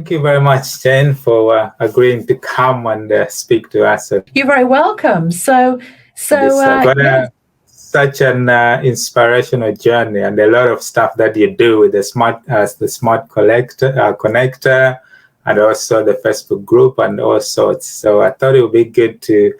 Thank you very much, Jane, for agreeing to come and speak to us. You're very welcome. Such an inspirational journey, and a lot of stuff that you do with the smart connector, and also the Facebook group and all sorts. So I thought it would be good to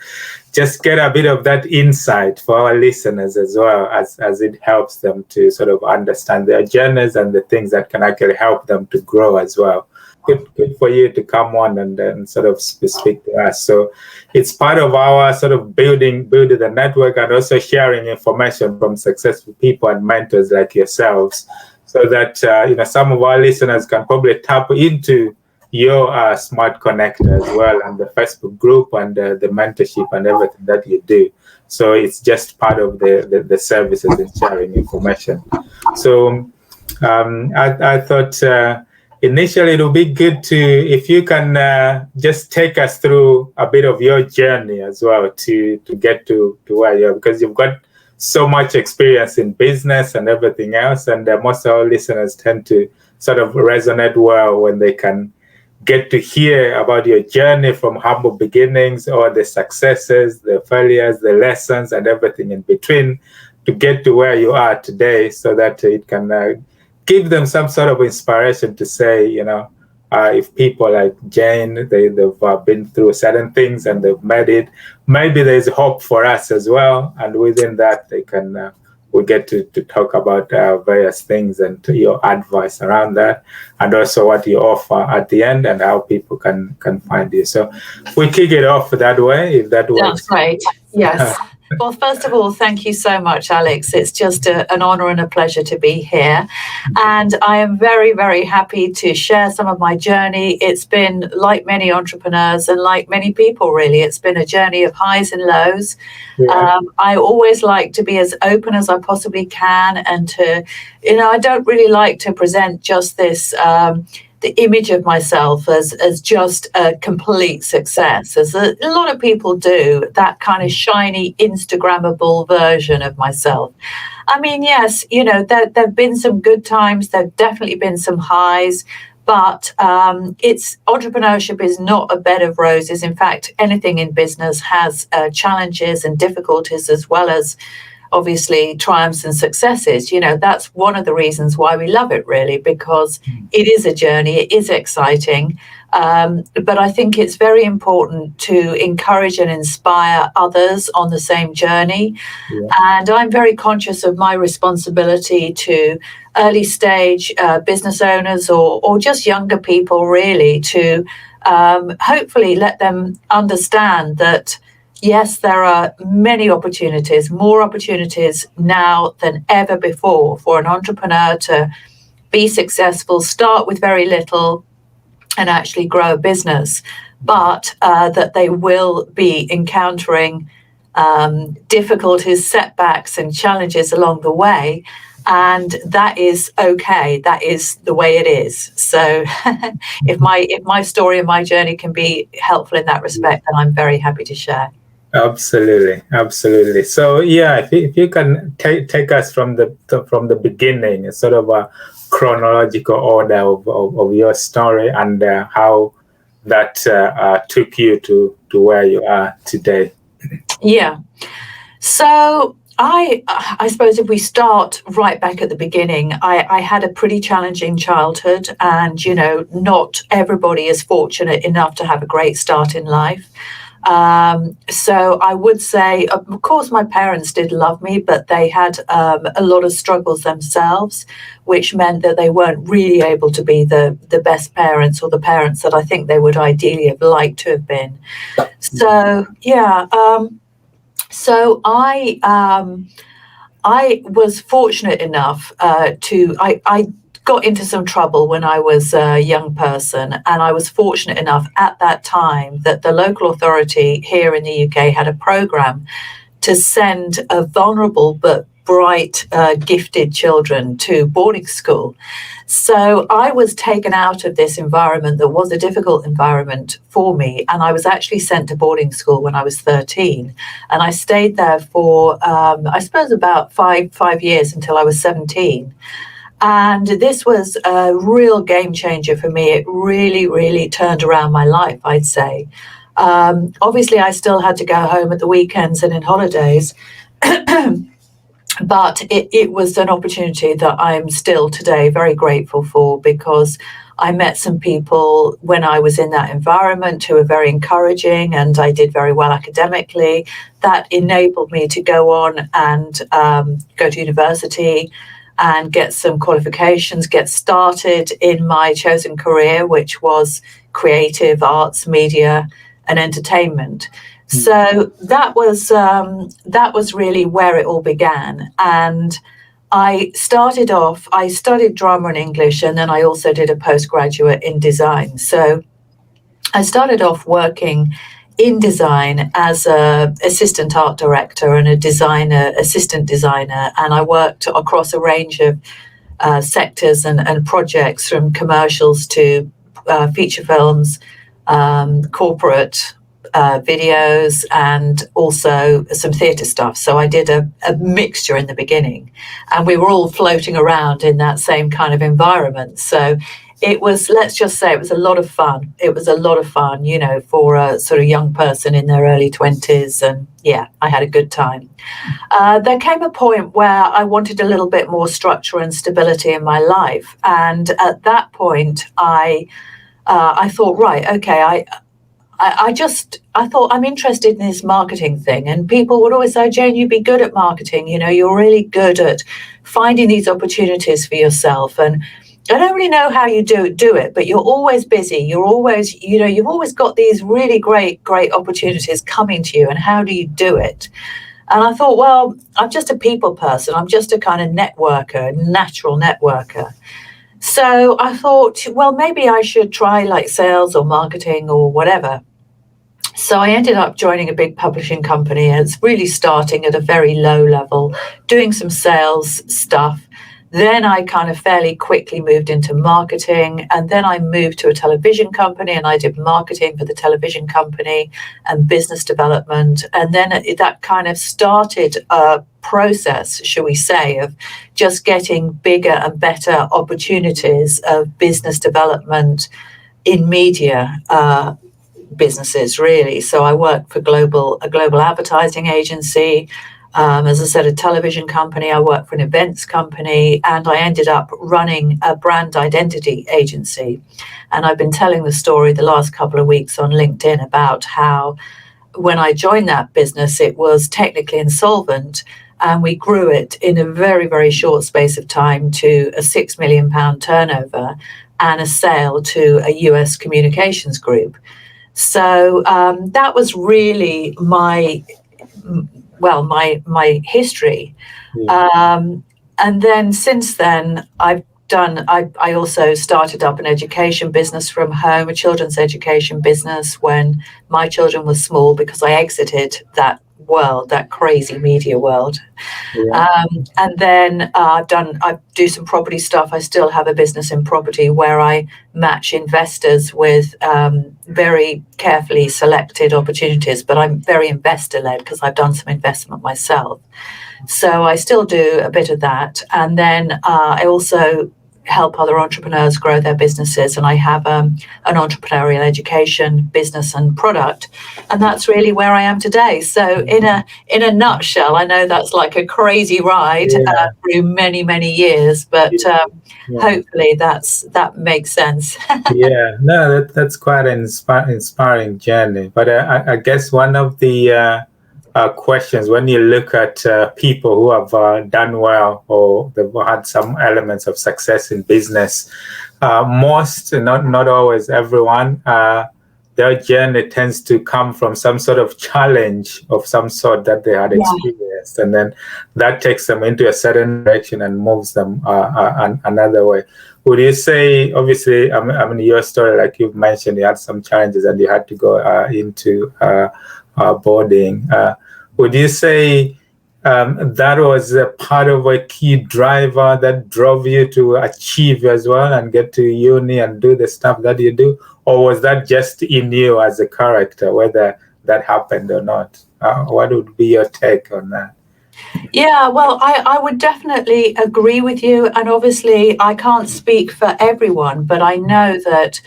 just get a bit of that insight for our listeners as well, as it helps them to sort of understand their journeys and the things that can actually help them to grow as well. Good for you to come on and then sort of speak to us. So it's part of our sort of building the network, and also sharing information from successful people and mentors like yourselves, so that some of our listeners can probably tap into your smart connector as well, and the Facebook group and the mentorship and everything that you do. So it's just part of the services in sharing information. So I thought initially it would be good if you can just take us through a bit of your journey as well to get to where you are, because you've got so much experience in business and everything else, and most of our listeners tend to sort of resonate well when they can get to hear about your journey from humble beginnings, or the successes, the failures, the lessons, and everything in between, to get to where you are today, so that it can give them some sort of inspiration to say, if people like Jane, they've been through certain things and they've made it, maybe there's hope for us as well. And within that, they can we get to talk about various things and your advice around that, and also what you offer at the end and how people can find you. So we kick it off that way, if that works. That's great. Yes. Well, first of all, thank you so much, Alex. It's just an honor and a pleasure to be here. And I am very, very happy to share some of my journey. It's been, like many entrepreneurs and like many people, really, it's been a journey of highs and lows. Yeah. I always like to be as open as I possibly can, and to, I don't really like to present just this the image of myself as just a complete success, as a lot of people do, that kind of shiny Instagrammable version of myself. I mean, yes, there've been some good times, there've definitely been some highs, but entrepreneurship is not a bed of roses. In fact, anything in business has challenges and difficulties, as well as obviously triumphs and successes. That's one of the reasons why we love it, really, because it is a journey, it is exciting. But I think it's very important to encourage and inspire others on the same journey. Yeah. And I'm very conscious of my responsibility to early stage business owners or just younger people, really, to hopefully let them understand that yes, there are many opportunities, more opportunities now than ever before for an entrepreneur to be successful, start with very little and actually grow a business, but that they will be encountering difficulties, setbacks and challenges along the way. And that is okay. That is the way it is. So if my story and my journey can be helpful in that respect, then I'm very happy to share. Absolutely. So yeah, if you can take us from the beginning, sort of a chronological order of your story, and how that took you to where you are today. Yeah. So I suppose if we start right back at the beginning, I had a pretty challenging childhood, and not everybody is fortunate enough to have a great start in life. So I would say, of course, my parents did love me, but they had a lot of struggles themselves, which meant that they weren't really able to be the best parents, or the parents that I think they would ideally have liked to have been. So, yeah. So I was fortunate enough I got into some trouble when I was a young person, and I was fortunate enough at that time that the local authority here in the UK had a program to send a vulnerable but bright, gifted children to boarding school. So I was taken out of this environment that was a difficult environment for me, and I was actually sent to boarding school when I was 13, and I stayed there for I suppose about five years until I was 17. And this was a real game changer for me. It really, really turned around my life, I'd say. Obviously, I still had to go home at the weekends and in holidays, but it was an opportunity that I'm still today very grateful for, because I met some people when I was in that environment who were very encouraging, and I did very well academically. That enabled me to go on and go to university and get some qualifications, get started in my chosen career, which was creative arts, media, and entertainment. So that was really where it all began. And I studied drama and English, and then I also did a postgraduate in design. So I started off working in design as a assistant art director and a assistant designer, and I worked across a range of sectors and projects, from commercials to feature films, corporate videos, and also some theatre stuff. So I did a mixture in the beginning, and we were all floating around in that same kind of environment. So it was, let's just say, it was a lot of fun. It was a lot of fun, for a sort of young person in their early 20s. And yeah, I had a good time. There came a point where I wanted a little bit more structure and stability in my life. And at that point, I thought, right, okay, I thought, I'm interested in this marketing thing. And people would always say, Jane, you'd be good at marketing. You're really good at finding these opportunities for yourself. And I don't really know how you do it, but you're always busy. You're always, you've always got these really great opportunities coming to you. And how do you do it? And I thought, well, I'm just a people person. I'm just a kind of networker, natural networker. So I thought, well, maybe I should try like sales or marketing or whatever. So I ended up joining a big publishing company. It's really starting at a very low level, doing some sales stuff. Then I kind of fairly quickly moved into marketing, and then I moved to a television company, and I did marketing for the television company and business development. And then that kind of started a process, shall we say, of just getting bigger and better opportunities of business development in media businesses, really. So I worked for a global advertising agency. As I said, a television company. I worked for an events company, and I ended up running a brand identity agency. And I've been telling the story the last couple of weeks on LinkedIn about how when I joined that business, it was technically insolvent, and we grew it in a very, very short space of time to a £6 million turnover and a sale to a US communications group. So that was really my history. Yeah. And then since then, I also started up an education business from home, a children's education business, when my children were small, because I exited that world, that crazy media world. Yeah. And then I do some property stuff. I still have a business in property where I match investors with very carefully selected opportunities, but I'm very investor-led because I've done some investment myself. So I still do a bit of that. And then I also help other entrepreneurs grow their businesses, and I have an entrepreneurial education business and product, and that's really where I am today. So in a nutshell, I know that's like a crazy ride through many years, but hopefully that makes sense. No, that's quite an inspiring journey. But I guess one of the questions when you look at people who have done well, or they've had some elements of success in business, most, not always everyone, their journey tends to come from some sort of challenge of some sort that they had experienced, and then that takes them into a certain direction and moves them another way. Would you say, obviously, I mean, your story, like you've mentioned, you had some challenges and you had to go into boarding. Would you say that was a part of a key driver that drove you to achieve as well and get to uni and do the stuff that you do? Or was that just in you as a character, whether that happened or not? What would be your take on that? Yeah, well, I would definitely agree with you. And obviously, I can't speak for everyone, but I know that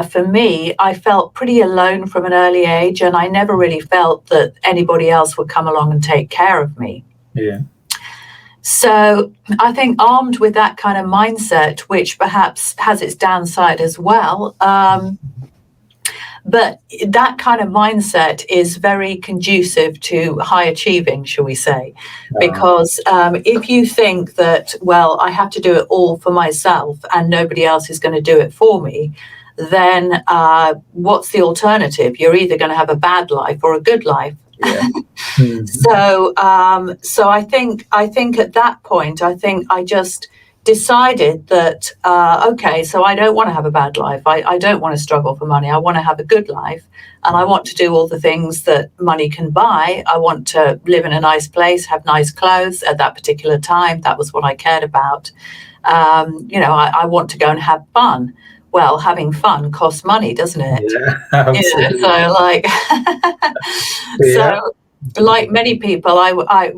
for me, I felt pretty alone from an early age, and I never really felt that anybody else would come along and take care of me. Yeah. So I think armed with that kind of mindset, which perhaps has its downside as well, but that kind of mindset is very conducive to high achieving, shall we say, because if you think that, well, I have to do it all for myself and nobody else is going to do it for me, then what's the alternative? You're either going to have a bad life or a good life. Yeah. So I think at that point, I just decided that, okay, so I don't want to have a bad life. I don't want to struggle for money. I want to have a good life. And I want to do all the things that money can buy. I want to live in a nice place, have nice clothes at that particular time. That was what I cared about. I want to go and have fun. Well, having fun costs money, doesn't it? Yeah, absolutely. So like many people,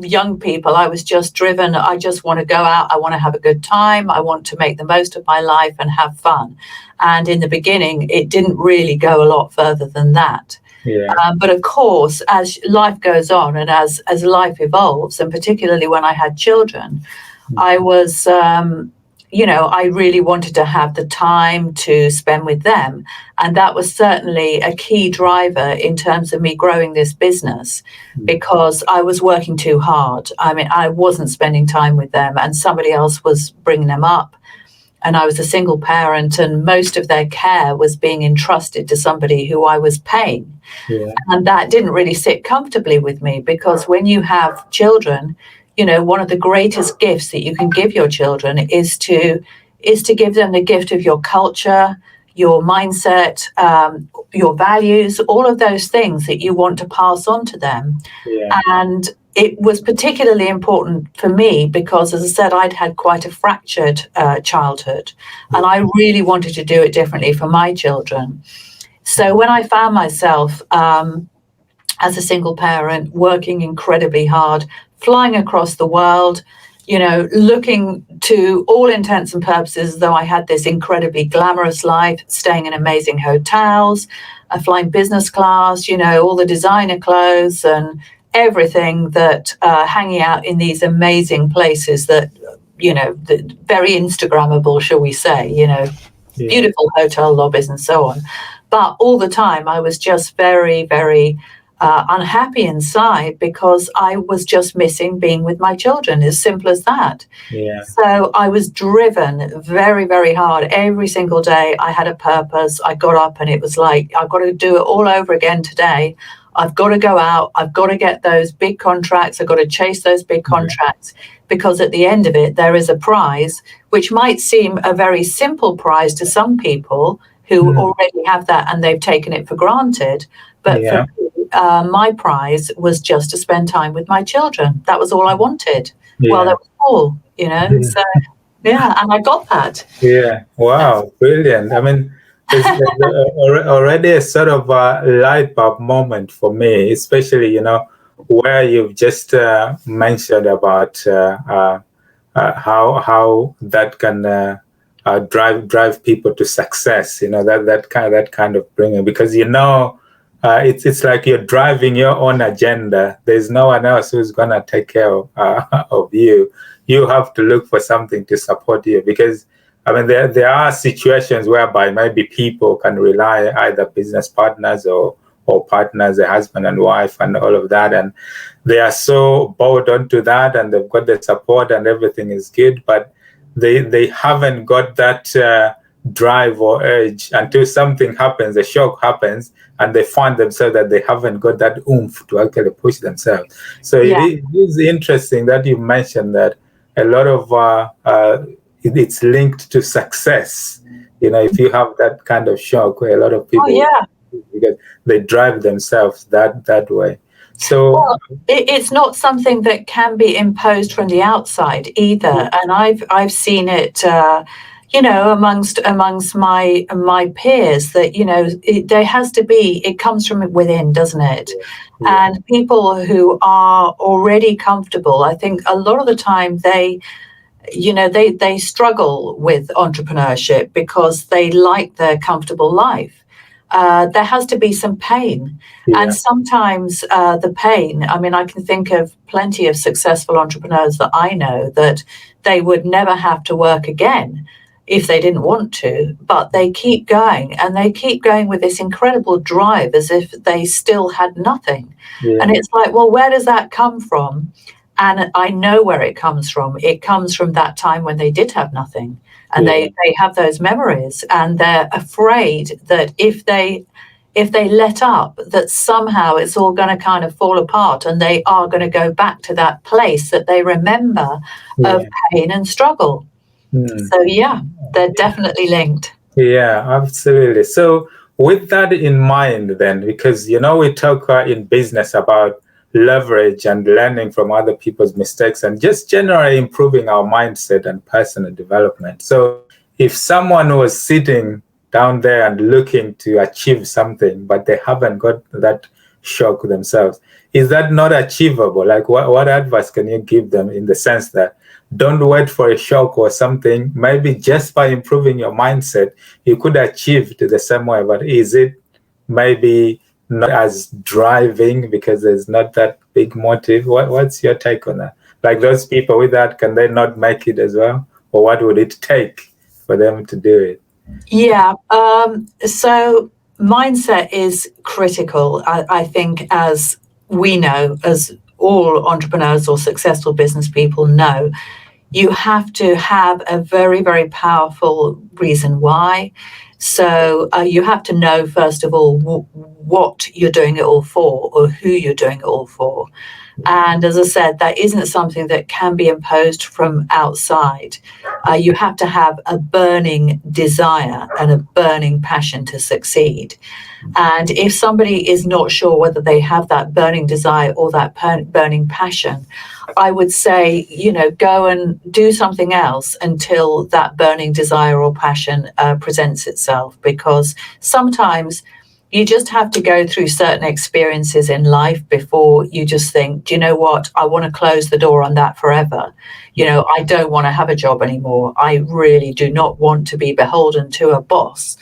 young people, I was just driven. I just want to go out. I want to have a good time. I want to make the most of my life and have fun. And in the beginning, it didn't really go a lot further than that. Yeah. But of course, as life goes on and as life evolves, and particularly when I had children, I was, I really wanted to have the time to spend with them. And that was certainly a key driver in terms of me growing this business, because I was working too hard. I mean, I wasn't spending time with them and somebody else was bringing them up. And I was a single parent, and most of their care was being entrusted to somebody who I was paying. Yeah. And that didn't really sit comfortably with me, because when you have children, one of the greatest gifts that you can give your children is to give them the gift of your culture, your mindset, your values, all of those things that you want to pass on to them. Yeah. And it was particularly important for me because, as I said, I'd had quite a fractured childhood, and I really wanted to do it differently for my children. So when I found myself as a single parent, working incredibly hard, flying across the world, looking to all intents and purposes as though I had this incredibly glamorous life, staying in amazing hotels, flying business class, all the designer clothes and everything that hanging out in these amazing places that, very Instagrammable, shall we say, beautiful hotel lobbies and so on. But all the time I was just very, very unhappy inside, because I was just missing being with my children, as simple as that. Yeah. So I was driven very, very hard. Every single day I had a purpose. I got up and it was like, I've got to do it all over again today. I've got to go out. I've got to get those big contracts. I've got to chase those big contracts, because at the end of it, there is a prize, which might seem a very simple prize to some people who already have that and they've taken it for granted. But for me, my prize was just to spend time with my children. That was all I wanted. Well, that was all, So, and I got that. Yeah. Wow. Brilliant. I mean, it's already a sort of a light bulb moment for me, especially, where you've just mentioned about how that can drive people to success. That kind of bringing, because it's like you're driving your own agenda. There's no one else who's gonna take care of you. You have to look for something to support you, because I mean there are situations whereby maybe people can rely, either business partners or partners, a husband and wife and all of that, and they are so bought onto that and they've got the support and everything is good, but they haven't got that drive or urge until something happens, a shock happens, and they find themselves that they haven't got that oomph to actually push themselves. So it is interesting that you mentioned that a lot of it's linked to success. If you have that kind of shock, where a lot of people, because they drive themselves that way. So it's not something that can be imposed from the outside either, and I've seen it. amongst my peers, that there has to be, it comes from within, doesn't it? Yeah. And people who are already comfortable, I think a lot of the time they struggle with entrepreneurship because they like their comfortable life. There has to be some pain. Yeah. And sometimes the pain, I mean, I can think of plenty of successful entrepreneurs that I know that they would never have to work again if they didn't want to, but they keep going, and they keep going with this incredible drive as if they still had nothing. Yeah. And it's like, well, where does that come from? And I know where it comes from. It comes from that time when they did have nothing, and they have those memories, and they're afraid that if they let up, that somehow it's all going to kind of fall apart, and they are going to go back to that place that they remember of pain and struggle. So yeah, they're definitely linked. Yeah, absolutely. So with that in mind, then, because we talk in business about leverage and learning from other people's mistakes and just generally improving our mindset and personal development. So if someone was sitting down there and looking to achieve something, but they haven't got that shock themselves, is that not achievable? Like what advice can you give them, in the sense that don't wait for a shock or something? Maybe just by improving your mindset, you could achieve it the same way, but is it maybe not as driving because there's not that big motive? What's your take on that? Like those people with that, can they not make it as well? Or what would it take for them to do it? Yeah. So mindset is critical. I think, as we know, as all entrepreneurs or successful business people know, you have to have a very, very powerful reason why. So you have to know, first of all, what you're doing it all for, or who you're doing it all for. And as I said, that isn't something that can be imposed from outside. You have to have a burning desire and a burning passion to succeed. And if somebody is not sure whether they have that burning desire or that burning passion, I would say, go and do something else until that burning desire or passion presents itself. Because sometimes you just have to go through certain experiences in life before you just think, do you know what? I want to close the door on that forever. I don't want to have a job anymore. I really do not want to be beholden to a boss.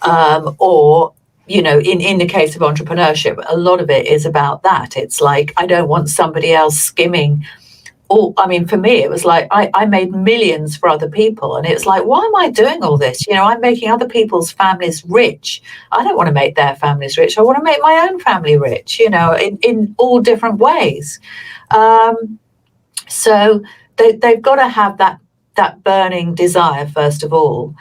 Or in the case of entrepreneurship, a lot of it is about that. It's like, I don't want somebody else skimming. For me, it was like I made millions for other people, and it's like, why am I doing all this? I'm making other people's families rich. I don't want to make their families rich. I want to make my own family rich, in all different ways. So they've got to have that burning desire, first of all.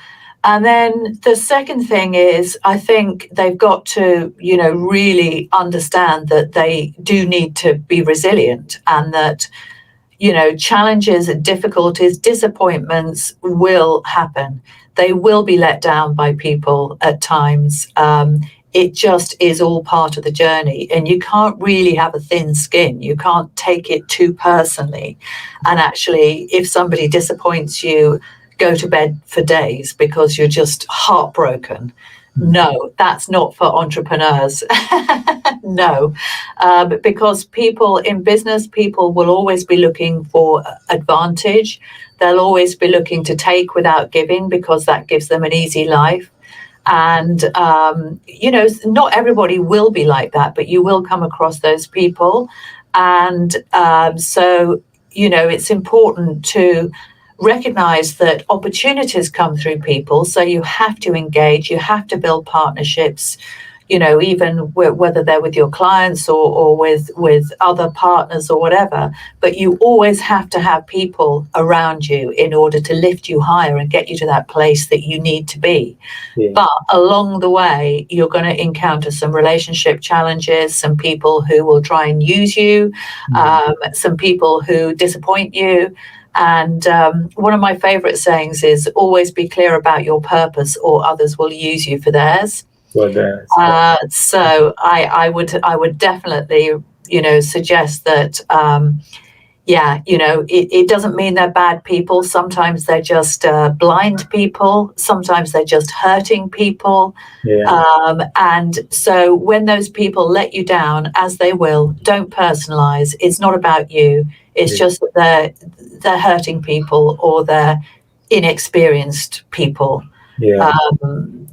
And then the second thing is, I think they've got to, really understand that they do need to be resilient, and that, challenges, difficulties, disappointments will happen. They will be let down by people at times. It just is all part of the journey, and you can't really have a thin skin. You can't take it too personally. And actually, if somebody disappoints you, go to bed for days because you're just heartbroken. No, that's not for entrepreneurs. No, because people in business, people will always be looking for advantage. They'll always be looking to take without giving, because that gives them an easy life. And, not everybody will be like that, but you will come across those people. And so, it's important to recognize that opportunities come through people. So you have to engage, you have to build partnerships, even whether they're with your clients or with other partners or whatever. But you always have to have people around you in order to lift you higher and get you to that place that you need to be. Yeah. But along the way, you're going to encounter some relationship challenges, some people who will try and use you, some people who disappoint you. And one of my favorite sayings is, always be clear about your purpose, or others will use you for theirs. So I would definitely, suggest that, yeah, it doesn't mean they're bad people. Sometimes they're just blind people. Sometimes they're just hurting people. Yeah. And so when those people let you down, as they will, don't personalize. It's not about you. It's just that they're hurting people, or they're inexperienced people. Yeah.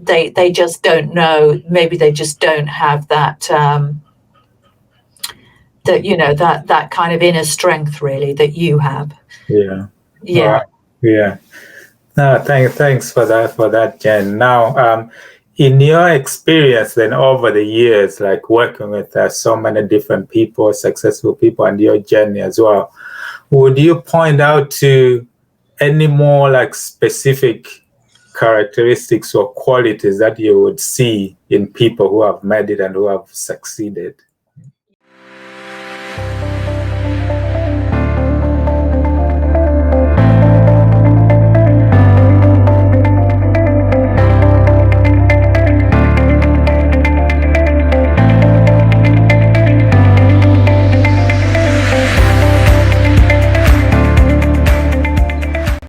They just don't know. Maybe they just don't have that that kind of inner strength, really, that you have. Yeah. Yeah. Yeah. No, thanks for that, Jen. Now, in your experience then over the years, like working with so many different people, successful people, and your journey as well, would you point out to any more like specific characteristics or qualities that you would see in people who have made it and who have succeeded?